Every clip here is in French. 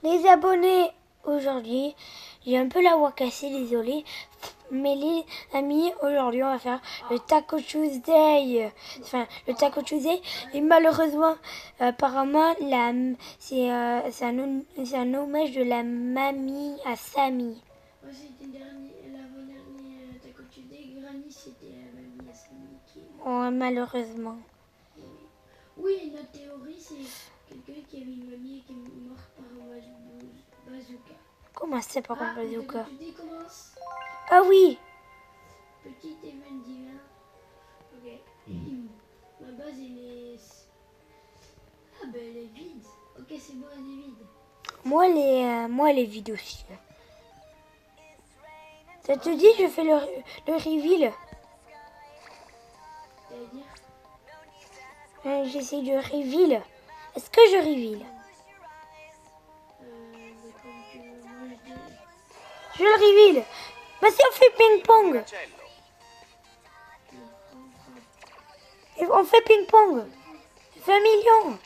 Les abonnés aujourd'hui, j'ai un peu la voix cassée, désolé. Mais les amis, aujourd'hui on va faire le Taco Tuesday. Enfin, le Taco Tuesday. Et malheureusement, apparemment, c'est un hommage de la mamie à Samy. Ouais, c'était l'avant-dernier Taco Tuesday. Granny, c'était la mamie à Samy qui... Oh, malheureusement. Oui, notre théorie, c'est quelqu'un qui avait une mamie et qui est morte par un bazooka. Comment c'est par un bazooka? Taco Tuesday commence. Ah oui. Petit événement divin. Ok. Ma base, ah ben, elle est vide. Ok, c'est bon, elle est vide. Moi, elle est vide aussi. Ça te dit, je fais le reveal. C'est-à-dire J'essaie de reveal. Est-ce que je reveal? comme tu veux, moi, je dis... Je le reveal. Bah si on fait ping-pong. On fait ping-pong. 20 millions.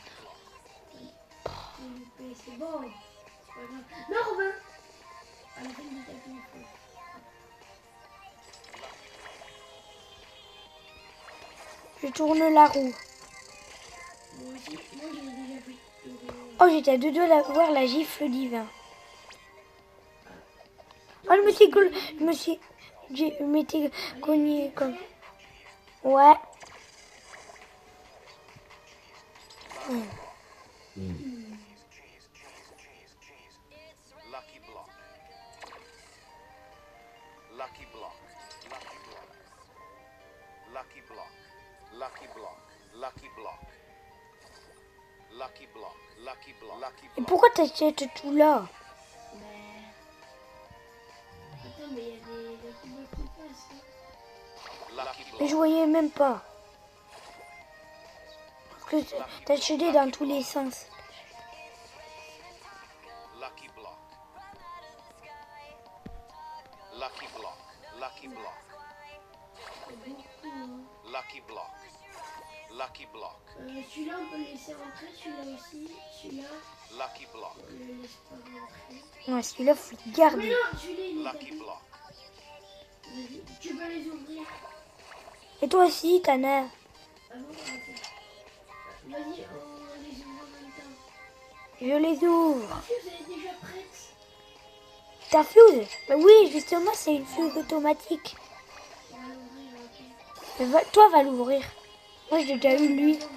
C'est bon. C'est pas grave. Non, Robin. À la fin du tapis, il faut... Je tourne la roue. Moi aussi, moi j'ai déjà fait. Oh, j'étais à deux doigts d'avoir la gifle divin. Oh, je m'étais cogné comme... Ouais. Lucky block. Lucky block. Lucky block. Lucky block. Lucky block. Lucky block. Lucky block. Lucky block. Lucky Et block. pourquoi t'achètes tout là? Attends, mais il y a des blocs qui passent. Hein. Lucky Mais block. je voyais même pas. Parce que t'as acheté dans tous les sens. Lucky block. Lucky block. Lucky block. Lucky block. Lucky block. Celui-là, on peut le laisser rentrer. Celui-là aussi. Celui-là, Lucky block. on le laisse pas rentrer. Ouais, celui-là, faut le Mais garder. non, celui-là, il est Lucky tapis. block. Vas-y, tu peux les ouvrir. Et toi aussi, t'en as. Ah non, attends. Vas-y, on les ouvre en même temps. Je les ouvre. La fuse, elle est déjà prête. Ta fuse? Bah oui, justement, c'est une fuse automatique. On va l'ouvrir, ok. Mais toi, va l'ouvrir. Moi, j'ai déjà eu lui. D'abord,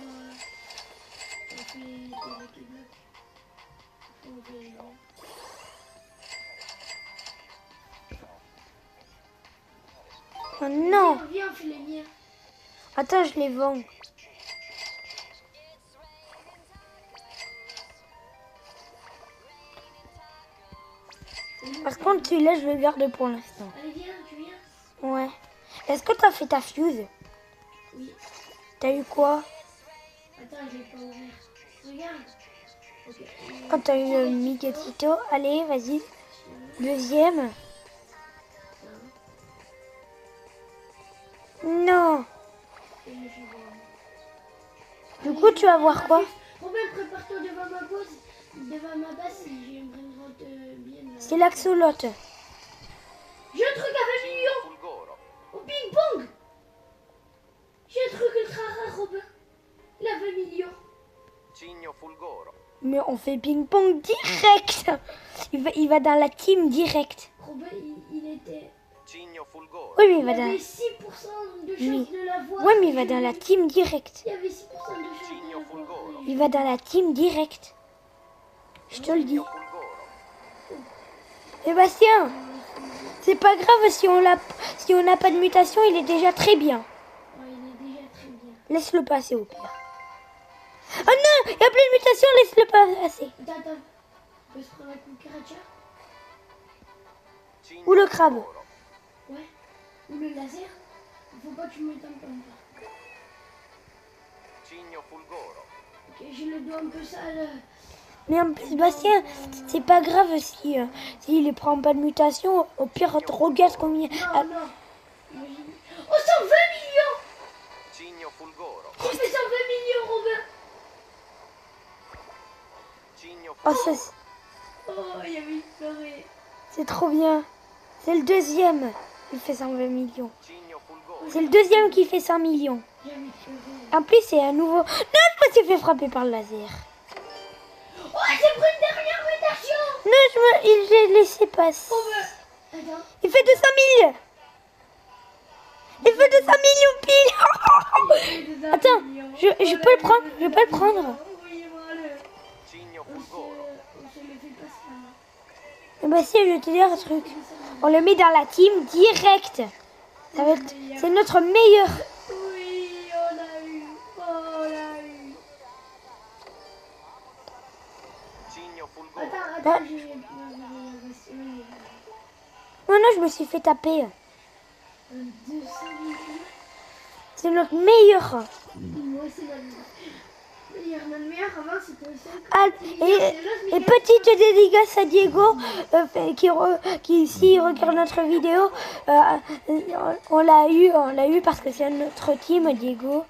on fait des Lucky Blocks. On fait les liens. Oh non. Viens, on fait les miens. Attends, je les vends. Par contre, celui-là, je le garde pour l'instant. Allez, viens, tu viens? Ouais. Est-ce que t'as fait ta fuse? Oui. T'as eu quoi? Attends, je l'ai pas ouvert. Regarde. Ok. Quand t'as eu le Miguelito, allez, vas-y. Deuxième. Non. Et je vais voir. Du coup, tu vas voir quoi? Robin, prépare-toi devant ma base. Devant ma base, j'aimerais une grotte bien. C'est l'axolote. J'ai un truc à 20 millions. Fulgoro. Au ping-pong. J'ai un truc ultra rare, Robin. Il a 20 millions. Cigno Fulgoro. Mais on fait ping-pong direct. Il va dans la team direct. Robin, il était... Cigno Fulgoro. Oui, mais il Il va y dans... avait 6% de chance Oui. de l'avoir. Ouais, mais il va dans la team direct. Il y avait 6% de chance Cigno de l'avoir. Fulgoro. Il va dans la team direct. Je te le dis. Cigno Fulgoro. Sébastien, c'est pas grave si on n'a pas de mutation, il est déjà très bien. Ouais, il est déjà très bien. Laisse-le passer au pire. Oh non, il n'y a plus de mutation, laisse-le passer. Attends. On peut se prendre un cucaracha? Cigno Ou le crabe. Fulgoro. Ouais. Ou le laser? Il faut pas que tu me t'en comme ça. Cigno Fulgoro. Ok, j'ai le dos un peu sale. Mais en plus, Bastien, c'est pas grave s'il ne prend pas de mutation. Au pire, regarde combien... Non, non. Imagine. Oh, 120 millions! Cigno Fulgoro. J'ai fait 120 millions, Robin! Cigno Oh, Fulgoro. ça, Oh, il y avait une pleurer. C'est trop bien. C'est le deuxième qui fait 120 millions. Cigno fulgore. C'est le deuxième qui fait 100 millions. J'avais pleuré. En plus, c'est un nouveau... Non, je me suis fait frapper par le laser. Oh, j'ai pris une dernière mutation. Non, j'ai laissé passer. Oh, bah. Attends. Il fait 200 000. Il fait 200 millions pile. Attends, je peux le prendre. Je peux le prendre. Oui, voilà. Cigno On fulgoro. se le fait pas ça. Et bah si, je vais te dire un truc. On le met dans la team direct. Ça va être... C'est notre meilleur. Oui, on l'a eu. Oh, on l'a eu. Cigno fulgoro. Attends, j'ai... Non, non, je me suis fait taper. 200 millions. C'est notre meilleur. Moi, c'est la meilleure. Notre meilleure avant, c'était le 5. Ah, et petite dédicace à Diego qui s'il regarde notre vidéo, on l'a eu parce que c'est notre team, Diego. Ouais.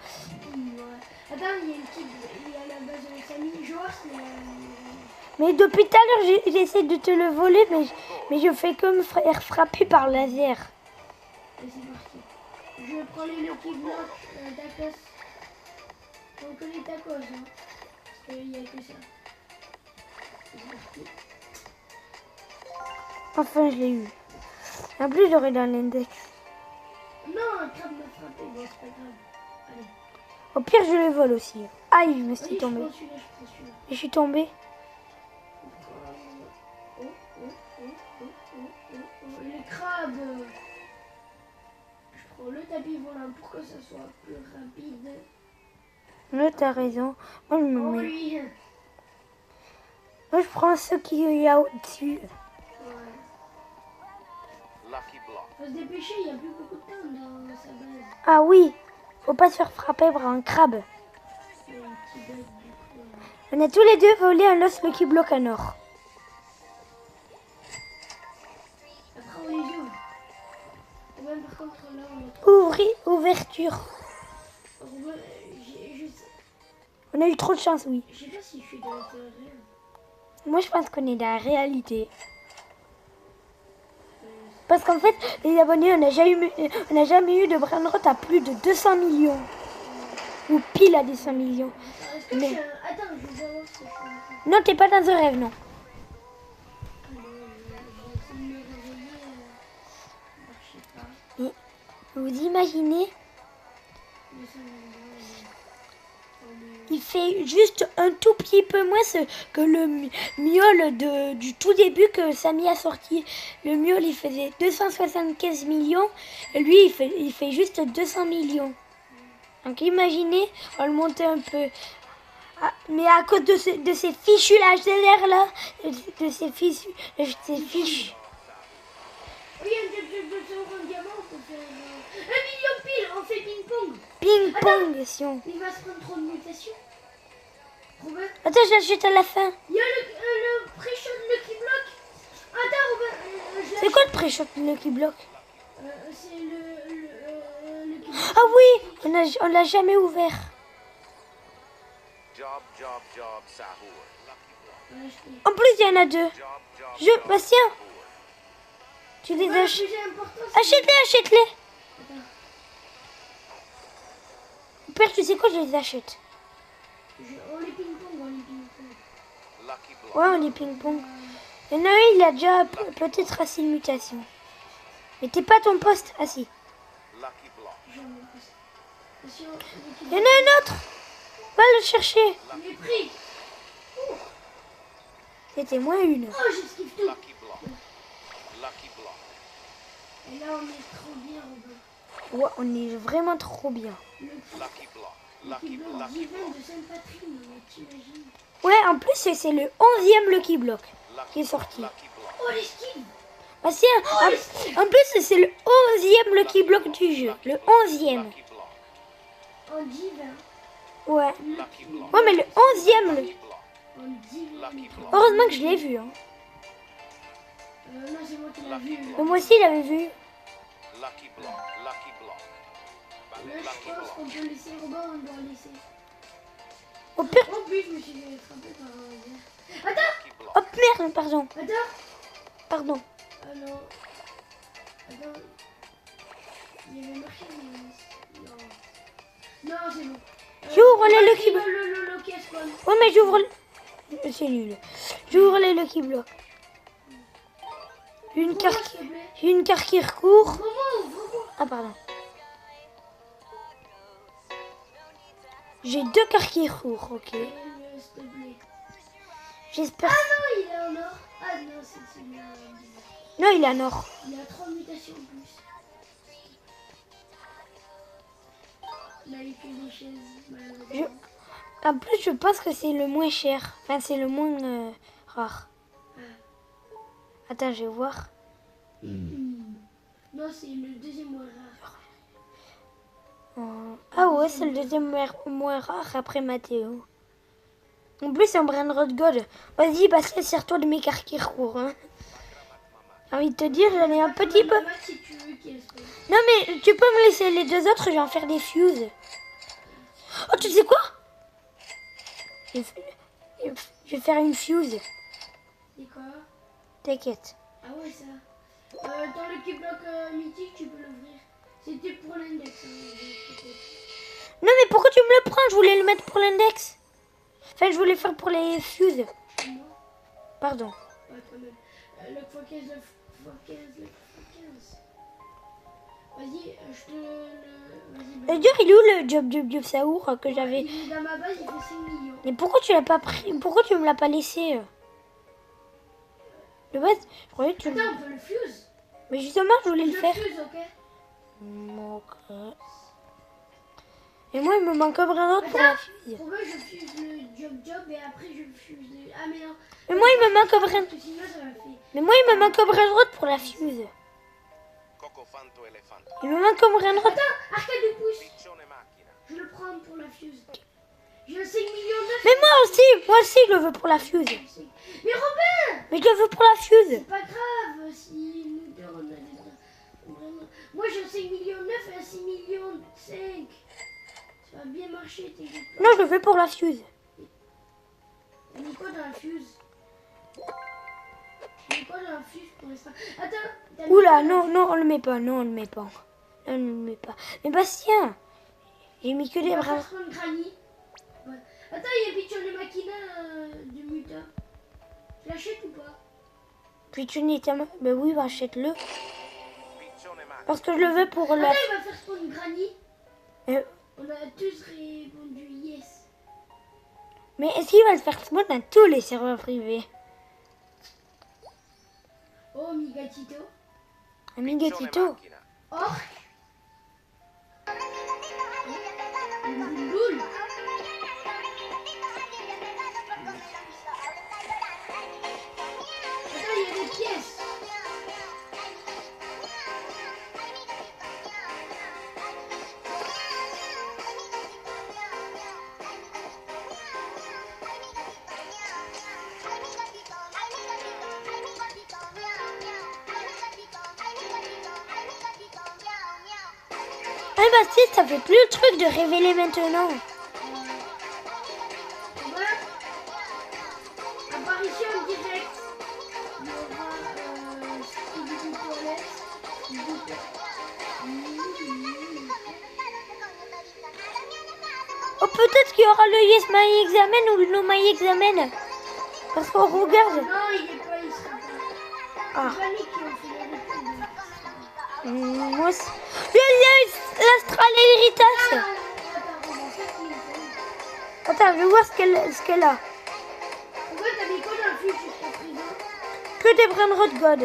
Attends, il y a une petite. Il y a la base de Samy Joas, Mais depuis tout à l'heure, j'essaie de te le voler, mais je fais que me faire frapper par laser. Et c'est parti. Je prends les Lucky Block tacos. On connaît tacos, hein. Parce qu'il n'y a que ça. C'est parti. Enfin, je l'ai eu. En plus, j'aurais dans l'index. Non, un crabe m'a frappé, mais c'est pas grave. Allez. Au pire, je le vole aussi. Aïe, je me suis Allez, tombée. je prends celui-là. Je suis tombée. Les crabes. Je prends le tapis volant pour que ça soit plus rapide. Là, t'as raison. Moi, je me Oh mets. oui. Moi, je prends ceux qu'il y a au-dessus. Ouais. Lucky block. Faut se dépêcher, il n'y a plus beaucoup de temps dans sa base. Ah oui, faut pas se faire frapper par un crabe. Il y a un petit bug du coup. On a tous les deux volé un Lost Lucky Block en or. Après on les ouvre. Et même par contre là on a Ouverture. je sais. On a eu trop de chance, oui. Je sais pas si je suis dans le réel. Moi, je pense qu'on est dans la réalité. Parce qu'en fait, les abonnés, on n'a jamais eu de brainrot à plus de 200 millions. Ou pile à 200 millions. Est-ce que Mais- je suis Attends, je vais savoir si je suis en train. Non, t'es pas dans un rêve, non. Alors, je vais essayer de me réveiller. Je sais pas. Mais vous imaginez, 200 millions. il fait juste un tout petit peu moins que le miaule du tout début que Samy a sorti. Le miaule, il faisait 275 millions. Et lui, il fait juste 200 millions. Donc imaginez, on va le monter un peu. Ah, mais à cause de ces fichus HDR là, de ces fiches. Oui, un de diamant, on peut faire 1 million pile, on fait ping-pong. Ping-pong, si on... Il va se prendre trop de mutations. Robin, Attends, je l'achète à la fin. il y a le pré-shot Lucky Block. Attends, Robin, je C'est quoi le pré-shot Lucky Block? c'est le Lucky Block. Ah oui, on l'a jamais ouvert. Job, sahur. Lucky block. On l'a acheté. En plus, il y en a deux. Job, Bastien, tu les Ouais, le achètes. plus important, c'est... Achète-les. Attends, Père, tu sais quoi, je les achète. on les ping-pong. Lucky block. Ouais, on est ping-pong. Il y en a un, il a déjà peut-être assez de mutation. Mais t'es pas à ton poste. Ah si. Lucky block. J'en ai plus. Attention, Lucky Il y Block. en a un autre. Va le chercher. Il est pris. C'était moins une. Oh, j'esquive tout. Lucky block. Lucky block. Et là, on est trop bien, Robin. Ouais, on est vraiment trop bien. Le Lucky block. Lucky Lucky Block lucky divin block. de Sainte-Patrie, mais t'imagines. Ouais, en plus, c'est le 11e Lucky Block qui est sorti. Lucky block. Oh, l'esquive. Bastien, en plus, c'est le 11e Lucky Block du jeu. Le 11e. Lucky block. En divin. Ouais. Lucky block. Ouais, mais le 11e. Lucky block. En divin. Lucky block. Heureusement que je l'ai vu. Hein. Non, c'est moi qui l'ai vu. Mais moi aussi, je l'avais vu. Lucky block. Lucky block. Là, Lucky je pense block. qu'on peut laisser Robin, on doit laisser. Au pire, Oh, puis je me suis fait frapper par un laser. Attends, Lucky block. Hop, merde, pardon. Attends. Pardon. Ah non. Attends. Il y avait marqué, mais... Non. Non, c'est bon. J'ouvre les Lucky Block. Block. Le Lucky Spawn. Ouais, mais j'ouvre... C'est nul. J'ouvre les Lucky Block. Une Prends-moi, carte... s'il te plaît. J'ai une carte qui recourt. Prends-moi. Ah, pardon. J'ai 2 cartes qui recourent, ok. S'il te plaît. J'espère... Ah non, il est en or. Ah non, c'est celui-là. Non, il est en or. Il a 3 mutations en plus. Là, il fait des chaises, malheureusement. En plus, je pense que c'est le moins cher. Enfin, c'est le moins rare. Attends, je vais voir. Non, c'est le deuxième moins rare. Ah ouais, c'est le deuxième moins rare après Mathéo. En plus, c'est un Brainrot God. Vas-y, Bastien, sers-toi de mes cartes qui recourent. Hein. J'ai envie de te dire, j'en ai un petit peu. Si tu veux qu'il espère. Non, mais tu peux me laisser les 2 autres, je vais en faire des fuses. Oh, tu sais quoi? Je vais faire une fuse. C'est quoi? T'inquiète. Ah ouais, ça. Dans le Lucky Block mythique, tu peux l'ouvrir. C'était pour l'index. Hein, Non, mais pourquoi tu me le prends? Je voulais le mettre pour l'index. Enfin, je voulais faire pour les fuses. moi. Pardon. Ouais, quand même. Le x15, le x15, le x15. Vas-y, je te le... Vas-y, D'ailleurs, il est où le job Saour que j'avais? il est dans ma base, il fait 5 millions. Mais pourquoi tu l'as pas pris? Pourquoi tu me l'as pas laissé? De base, je croyais que tu... Attends, on peut le fuse. Mais justement, je voulais le Je faire. fuse, ok? Ok. Et moi, il me manque un brin d'autre pour la fuse. Pour moi, je fuse le job et après je fuse le... Ah mais non. Mais moi, il me manque un brin... Parce que sinon, ça m'a fait... Mais moi, il me manque un brin d'autre pour la fuse. Cocofanto elefanto. Il me manque un brin d'autre. Attends, arcade de pouce. Piccione macchina. Je le prends pour la fuse. J'ai un 5 millions de... Mais moi aussi, je le veux pour la fuse. Mais Robin! Mais je le veux pour la fuse. C'est pas grave si nous deux on a des... Vraiment. Moi j'ai un 5 millions 9 et un 6 millions 5. Ça va bien marcher, t'inquiète pas. Non, je le veux pour la fuse. On est quoi dans la fuse? On est quoi dans la fuse pour l'instant? Attends, t'as mis Oula, quoi dans non, la non, on le met pas. Non, on le met pas. Non, on le met pas. Mais Bastien, j'ai mis que des fuse? On va bras. faire spawn granny. Ouais. Attends, il y a Piccione Machina de Muta. Tu l'achètes ou pas? Puis tu n'es tellement... Ben oui, bah, achète-le. Piccione macchina. Parce que je le veux pour la... Attends, il va faire spawn granny. Euh, On a tous répondu yes. mais est-ce qu'il va le faire spawn dans tous les serveurs privés? Oh, Migatito. Amiga Piccione Tito. macchina. Orc. Boule. Attends, il y a des pièces. Ah Bastien, ça fait plus le truc de révéler maintenant. Voilà. Apparition directe. Il y aura Skibidi Toilette. Oh, peut-être qu'il y aura le Yes My Examen ou le No My Examen. Parce qu'on regarde. Non, il est pas, il sera pas. Ah. C'est pas lui qui ont fait la découverte. Moi aussi. L'Astral Héritas. Attends, on va faire ce qu'il faut. Attends, je vais voir ce qu'elle a. Pourquoi t'as mis quoi dans le fuse jusqu'à présent? Que des Brainrot God.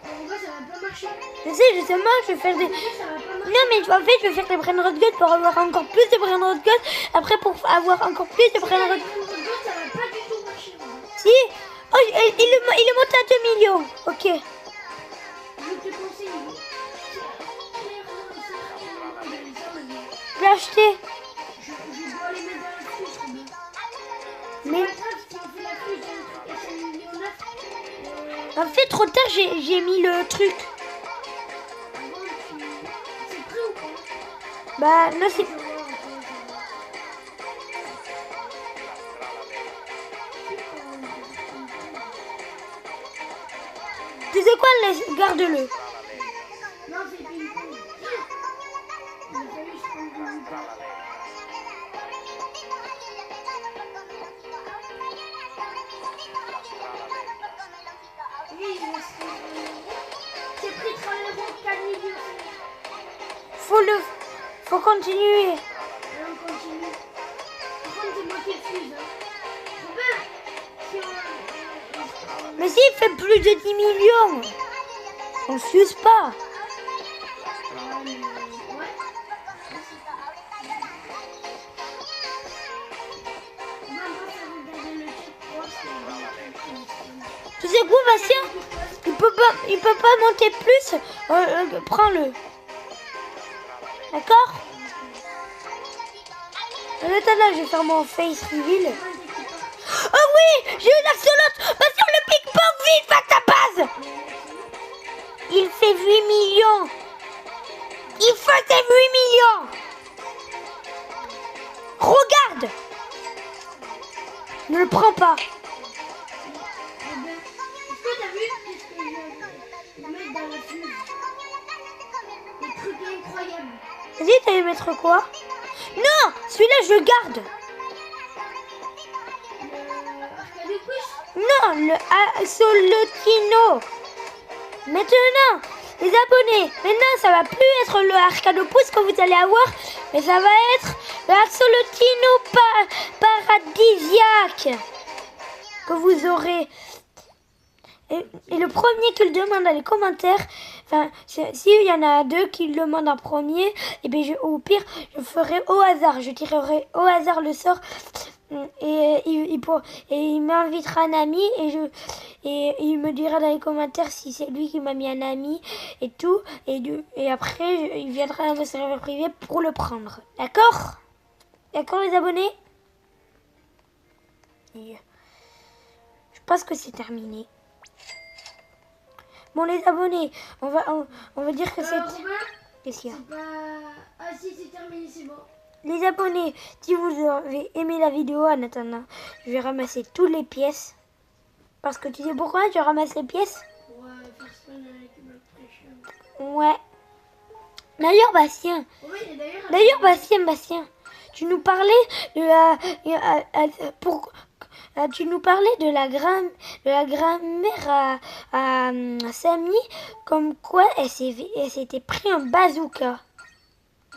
Pourquoi ça va pas marcher? Je sais, justement, je vais faire des... Pourquoi ça va pas marcher? Non, mais en fait, je vais faire des Brainrot God pour avoir encore plus de Brainrot God. Après, pour avoir encore plus de Brainrot God. Ça va pas du tout marcher. Si. Oh, il est monté à 2 millions. Ok. Je te conseille. Je l'ai acheté. Je dois les mettre dans la fuse. Mais C'est pas grave, si on fait la fuse, j'ai un truc à 5 millions 9. en fait, trop tard, j'ai mis le truc. Avant, c'est prêt ou pas? Bah, non, c'est... Tu sais quoi, garde-le. Non, c'est ping-pong. Il a fallu que je prenne du Tra la lei. Oui, c'est pris 3 euros, 4 millions. Faut continuer. On continue. Par contre, c'est moi qui refuse. Robin, si on... Mais s'il fait plus de 10 millions, on ne s'use pas. Ouais. Tu sais quoi, Bastien? Il peut pas monter plus. Prends-le. D'accord? En attendant, je vais faire mon face reveal. Oh oui, j'ai une axolote. Bastien, le ping-pong, vite, va à ta base. Il fait 8 millions. Il faisait 8 millions. Regarde. Ne le prends pas. Est-ce que t'as vu qu'est-ce que je vais mettre dans la fuse? Des trucs incroyables. Vas-y, t'allais mettre quoi? Non, celui-là, je le garde. Arcadopus? Non, le Axolotino. Maintenant, les abonnés. Maintenant, ça va plus être le Arcadopus que vous allez avoir, mais ça va être le Axolotino paradisiaque que vous aurez. Et le premier qui le demande dans les commentaires, enfin, s'il y en a deux qui le demandent en premier, et bien au pire, je ferai au hasard, je tirerai au hasard le sort, et il m'invitera un ami, et il me dira dans les commentaires si c'est lui qui m'a mis un ami, et tout, et après, il viendra dans mon serveur privé pour le prendre. D'accord? D'accord, les abonnés? Et je pense que c'est terminé. Bon, les abonnés, on va dire que c'est... Robin, Qu'est-ce qu'il y a? c'est pas... Ah si, c'est terminé, c'est bon. Les abonnés, si vous avez aimé la vidéo, en attendant, je vais ramasser toutes les pièces. Parce que tu sais pourquoi je ramasse les pièces? Ouais, personne avec Blood Pressure. Ouais. D'ailleurs, Bastien, Ouais, Bastien, tu nous parlais de la... tu nous parlais de la grand-mère à Samy, comme quoi elle s'était pris un bazooka.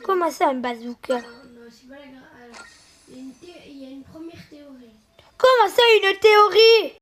Comment ça, un bazooka? Non, c'est pas la grande... Il y a une première théorie. Comment ça, une théorie?